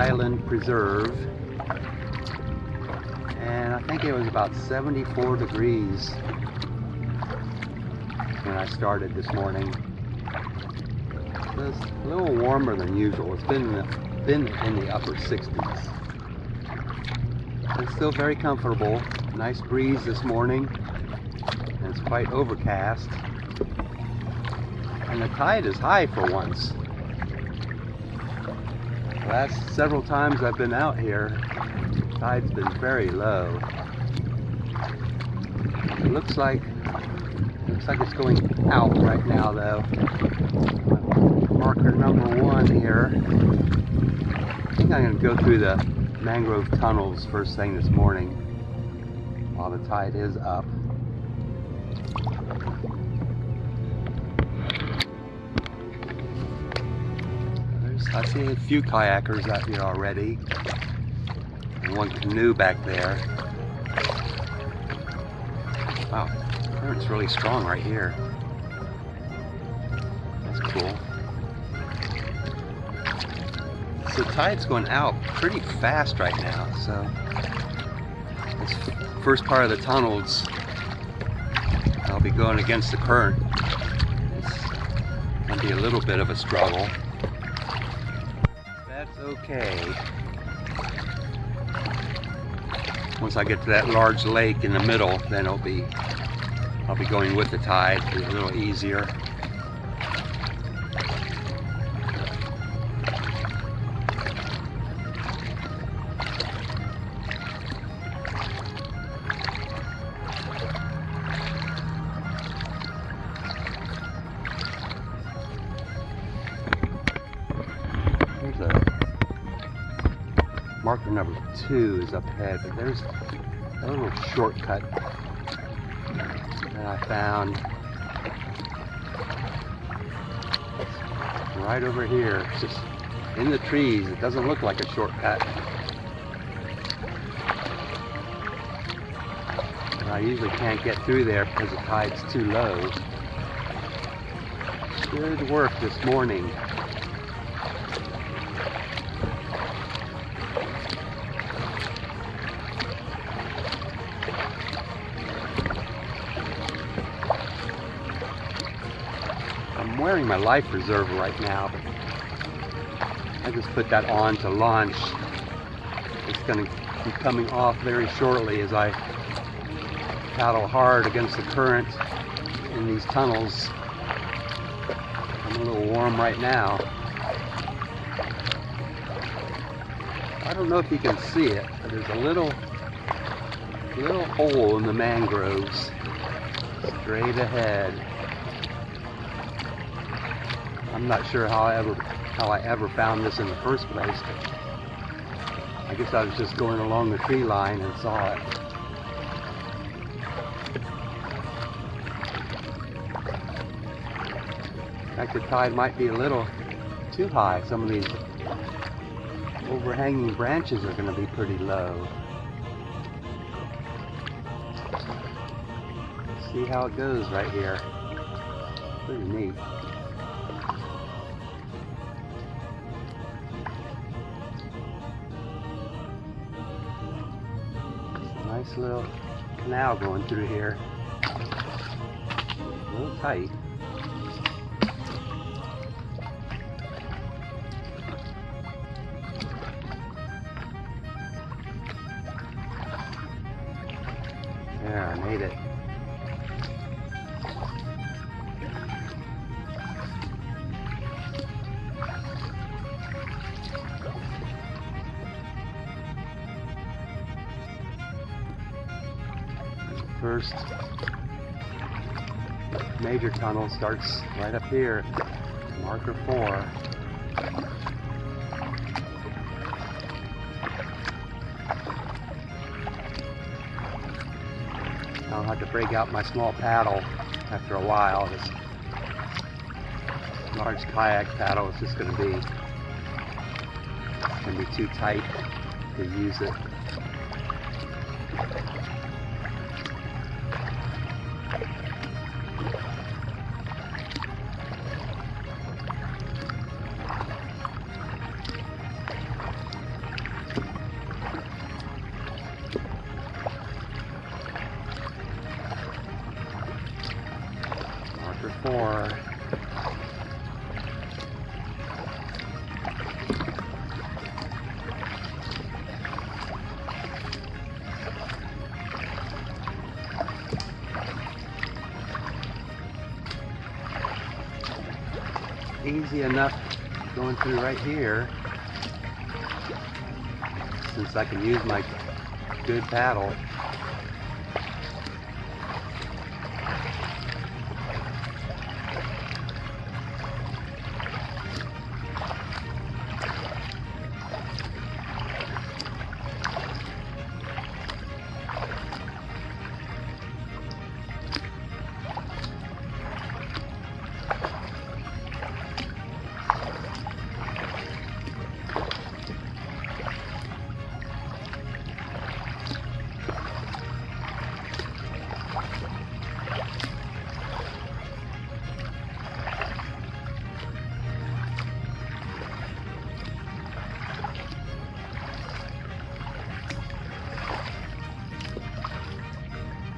Island Preserve, and I think it was about 74 degrees when I started this morning. It's a little warmer than usual. It's been in the upper 60s. It's still very comfortable. Nice breeze this morning, and it's quite overcast. And the tide is high for once. The last several times I've been out here, the tide's been very low. It looks like it's going out right now though. Marker number 1 here. I think I'm going to go through the mangrove tunnels first thing this morning while the tide is up. I see a few kayakers out here already, and one canoe back there. Wow, the current's really strong right here. That's cool. So the tide's going out pretty fast right now, so this first part of the tunnels, I'll be going against the current. It's going to be a little bit of a struggle. That's okay. Once I get to that large lake in the middle, then I'll be going with the tide. It'll be a little easier. Marker number 2 is up ahead, but there's a little shortcut that I found right over here. It's just in the trees. It doesn't look like a shortcut. And I usually can't get through there because the tide's too low. Good work this morning. I'm wearing my life preserver right now, but I just put that on to launch. It's going to be coming off very shortly as I paddle hard against the current in these tunnels. I'm a little warm right now. I don't know if you can see it, but there's a little hole in the mangroves straight ahead. I'm not sure how I ever found this in the first place, but I guess I was just going along the tree line and saw it. In fact, the tide might be a little too high. Some of these overhanging branches are going to be pretty low. See how it goes right here. Pretty neat. Nice little canal going through here. A little tight. There, I made it. First major tunnel starts right up here, marker 4. I'll have to break out my small paddle after a while. This large kayak paddle is just going to be too tight to use it. before. Easy enough going through right here, since I can use my good paddle.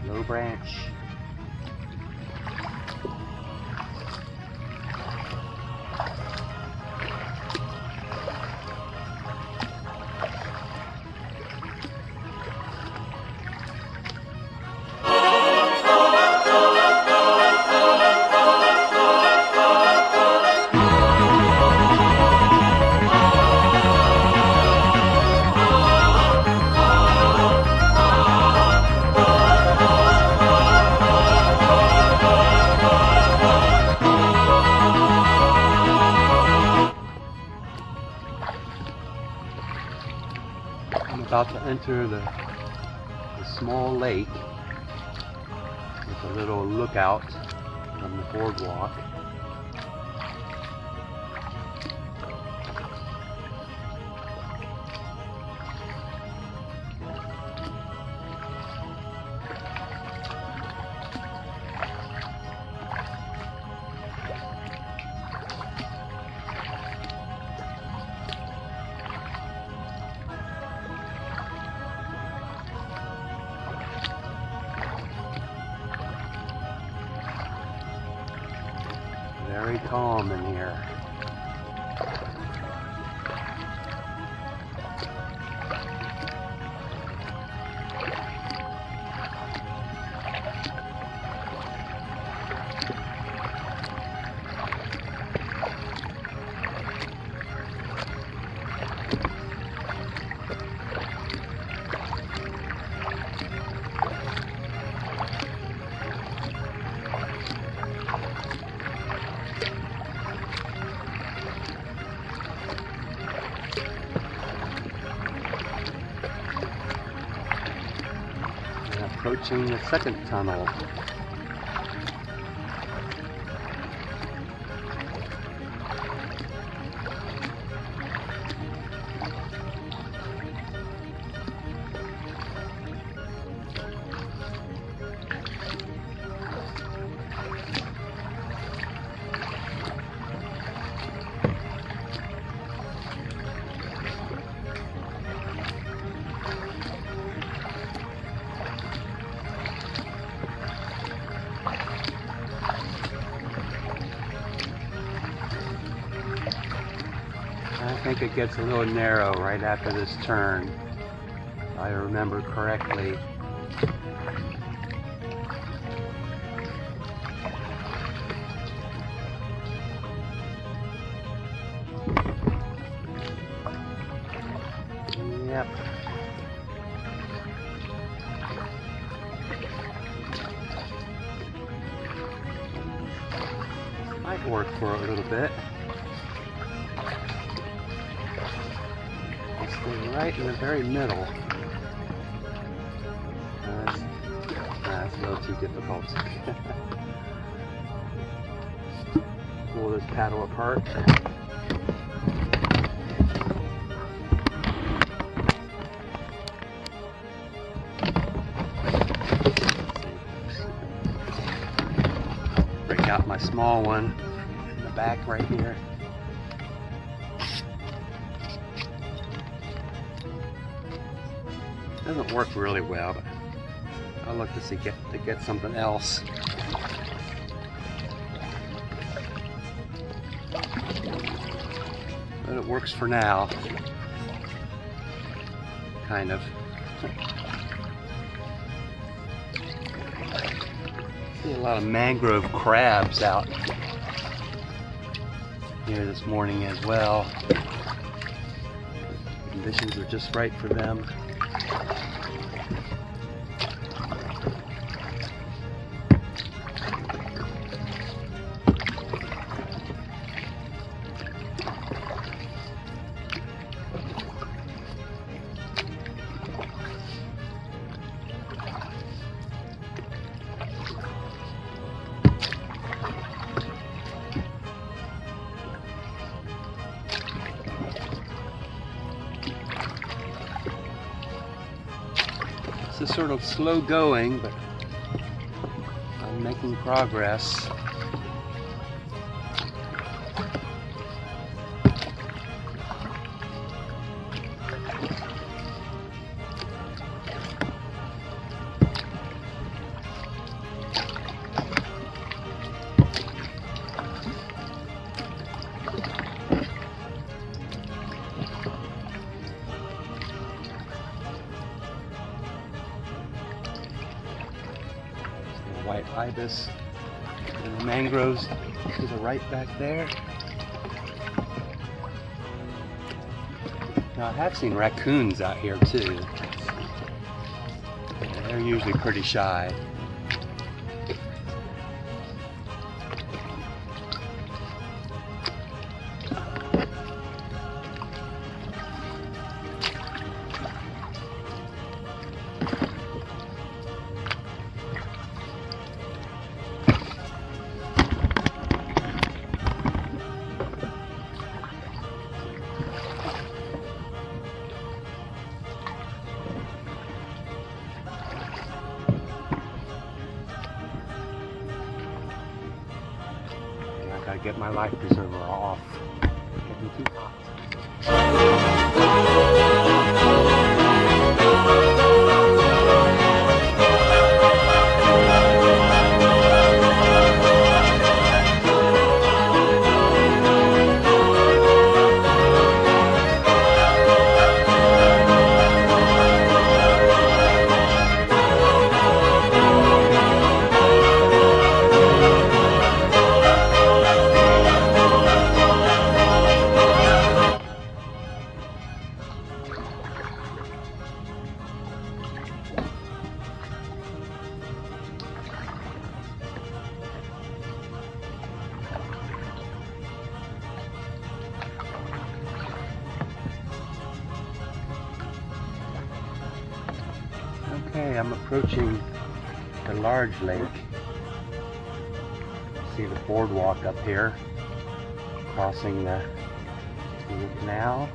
Low branch. I'm about to enter the small lake with a little lookout on the boardwalk. Very calm in here. Approaching the second tunnel. I think it gets a little narrow right after this turn, if I remember correctly. Yep. Might work for a little bit. Stay right in the very middle. That's a little too difficult. Pull this paddle apart. Break out my small one in the back right here. Doesn't work really well, but I'll look to get something else. But it works for now. Kind of. See a lot of mangrove crabs out here this morning as well. Conditions are just right for them. This is sort of slow going, but I'm making progress. White ibis and the mangroves to the right back there. Now I have seen raccoons out here too. They're usually pretty shy. I gotta get my life preserver off. It's getting too hot. Okay, I'm approaching the large lake. See the boardwalk up here, crossing the canal.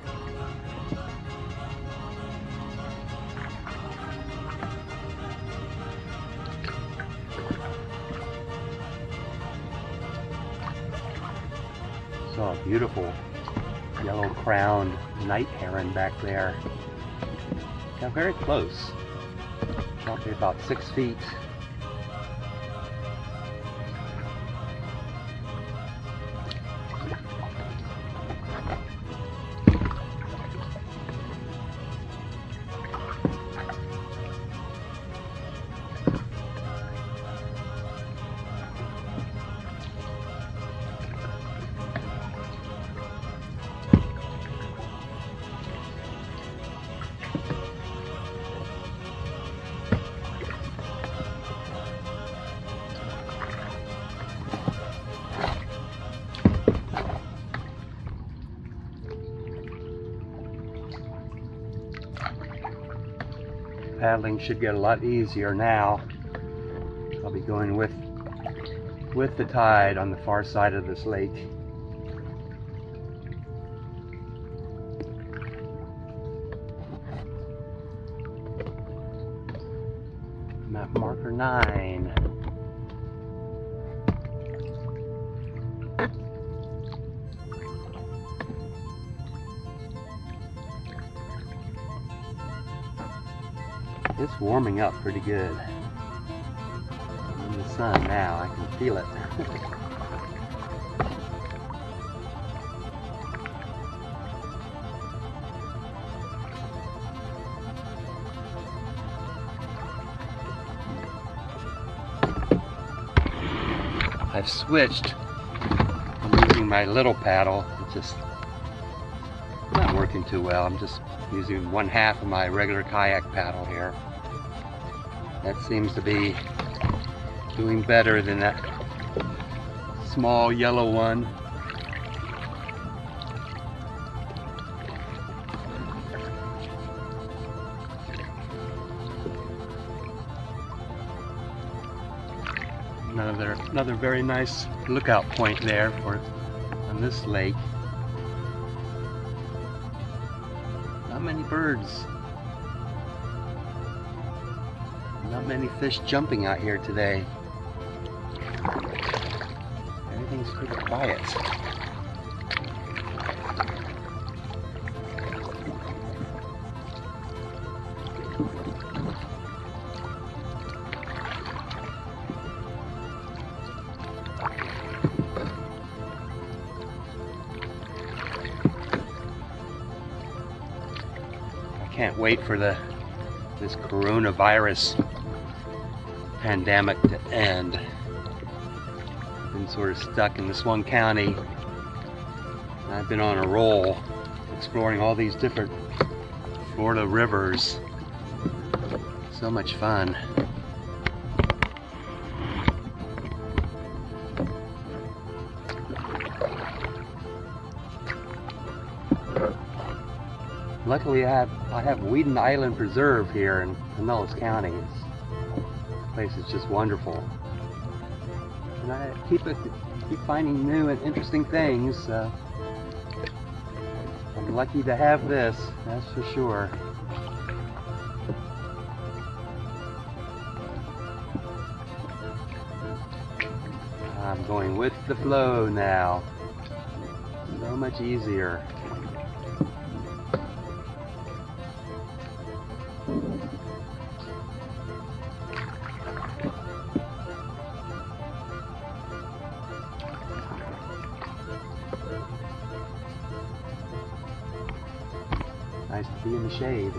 Saw a beautiful yellow-crowned night heron back there. Got very close. Probably about 6 feet. Paddling should get a lot easier now. I'll be going with the tide on the far side of this lake. Map marker 9. It's warming up pretty good. I'm in the sun now, I can feel it. I've switched. I'm using my little paddle. It's just not working too well. I'm just using 1/2 of my regular kayak paddle here. That seems to be doing better than that small yellow one. Another very nice lookout point there on this lake. Not many birds. Not many fish jumping out here today. Everything's pretty quiet. Can't wait for this coronavirus pandemic to end. I've been sort of stuck in this one county. I've been on a roll exploring all these different Florida rivers. So much fun. Luckily, I have Weedon Island Preserve here in Pinellas County. This place is just wonderful, and I keep finding new and interesting things. I'm lucky to have this, that's for sure. I'm going with the flow now. So much easier. Nice to be in the shade.